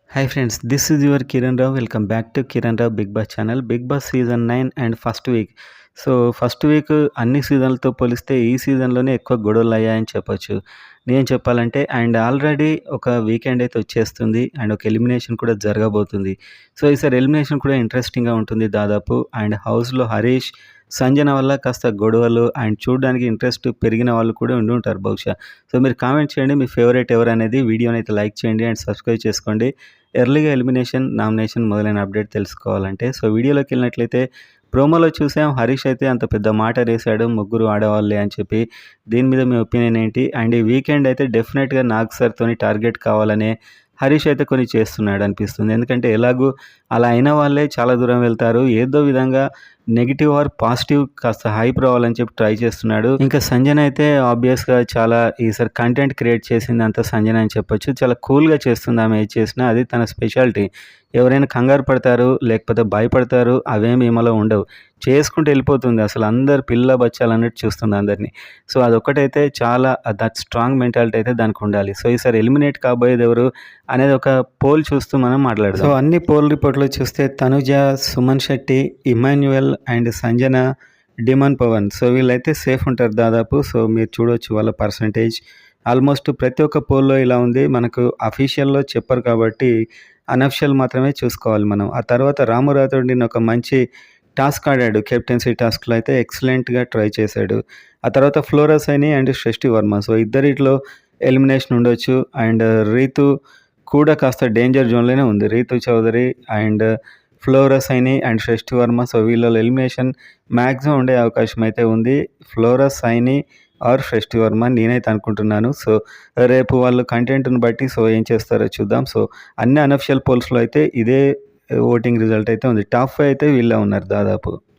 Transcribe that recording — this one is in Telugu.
Hi friends, this is your Kiran Rao. Welcome back to Kiran Rao Big Boss channel. Big Boss season 9 and first week. First week అన్ని సీజన్లతో పోలిస్తే ఈ సీజన్‌లోనే ఎక్కువ గొడవలయ్యాయని చెప్పొచ్చు. నేను చెప్పాలంటే అండ్ ఆల్రెడీ ఒక వీకెండ్ అయితే వచ్చేస్తుంది. అండ్ ఒక ఎలిమినేషన్ కూడా జరగబోతుంది. ఈసారి ఎలిమినేషన్ కూడా ఇంట్రెస్టింగ్‌గా ఉంటుంది దాదాపు. అండ్ హౌస్‌లో హరీష్, సంజన వల్ల కాస్త గొడవలు అండ్ చూడడానికి ఇంట్రెస్ట్ పెరిగిన వాళ్ళు కూడా ఉండుంటారు బహుశా. మీరు కామెంట్ చేయండి మీ ఫేవరెట్ ఎవరనేది. వీడియోనైతే లైక్ చేయండి అండ్ సబ్స్క్రైబ్ చేసుకోండి. ఎర్లీగా ఎలిమినేషన్, నామినేషన్ మొదలైన అప్డేట్ తెలుసుకోవాలంటే. వీడియోలోకి వెళ్ళినట్లయితే ప్రోమోలో చూసాం హరీష్ అయితే అంత పెద్ద మాట వేశాడు ముగ్గురు ఆడవాళ్ళే అని చెప్పి. దీని మీద మీ ఒపీనియన్ ఏంటి? అండ్ ఈ వీకెండ్ అయితే డెఫినెట్‌గా నాగ్ సార్‌తోని టార్గెట్ కావాలనే హరీష్ అయితే కొన్ని చేస్తున్నాడు అనిపిస్తుంది. ఎందుకంటే ఎలాగూ అలా అయిన వాళ్ళే చాలా దూరం వెళ్తారు. ఏదో విధంగా నెగెటివ్ ఆర్ పాజిటివ్ కాస్త హైప్ రావాలని చెప్పి ట్రై చేస్తున్నాడు. ఇంకా సంజన అయితే ఆబ్వియస్‌గా చాలా ఈసారి కంటెంట్ క్రియేట్ చేసిందంతా సంజన అని చెప్పొచ్చు. చాలా కూల్‌గా చేస్తుంది ఆమె ఏది చేసినా. అది తన స్పెషాలిటీ. ఎవరైనా కంగారు పడతారు, లేకపోతే భయపడతారు అవేమి ఈమెలో ఉండవు. చేసుకుంటూ వెళ్ళిపోతుంది. అసలు అందరు పిల్ల బచ్చాలన్నట్టు చూస్తుంది అందరిని. అదొక్కటైతే చాలా దట్ స్ట్రాంగ్ మెంటాలిటీ అయితే దానికి ఉండాలి. ఈసారి ఎలిమినేట్ కాబోయేది ఎవరు అనేది ఒక పోల్ చూస్తూ మనం మాట్లాడదాం. అన్ని పోల్ రిపోర్ట్‌లో చూస్తే తనుజ, సుమన్ శెట్టి, ఇమాన్యుయల్ అండ్ సంజన, డిమన్ పవన్ వీళ్ళైతే సేఫ్ ఉంటారు దాదాపు. మీరు చూడొచ్చు వాళ్ళ పర్సంటేజ్. ఆల్మోస్ట్ ప్రతి ఒక్క పోల్‌లో ఇలా ఉంది. మనకు అఫీషియల్‌లో చెప్పరు కాబట్టి అనఫిషియల్ మాత్రమే చూసుకోవాలి మనం. ఆ తర్వాత రాము రాథోడ్‌ని ఒక మంచి టాస్క్ ఆడాడు. కెప్టెన్సీ టాస్క్‌లో అయితే ఎక్సలెంట్‌గా ట్రై చేశాడు. ఆ తర్వాత ఫ్లోరా సైని అండ్ సృష్టి వర్మ. ఇద్దరిట్లో ఎలిమినేషన్ ఉండొచ్చు. అండ్ రీతు కూడా కాస్త డేంజర్ జోన్‌లోనే ఉంది. Ritu Chaudhary and Flora Saini and Srishti Varma. వీళ్ళలో ఎలిమినేషన్ మ్యాక్సిమం ఉండే అవకాశం అయితే ఉంది. ఫ్లోరా సైని ఆర్ సృష్టి వర్మ నేనైతే అనుకుంటున్నాను. రేపు వాళ్ళు కంటెంట్‌ని బట్టి ఏం చేస్తారో చూద్దాం. అన్ని అనఫిషియల్ పోల్స్‌లో అయితే ఇదే ఓటింగ్ రిజల్ట్ అయితే ఉంది. టాప్ 5 అయితే వీళ్ళే ఉన్నారు దాదాపు.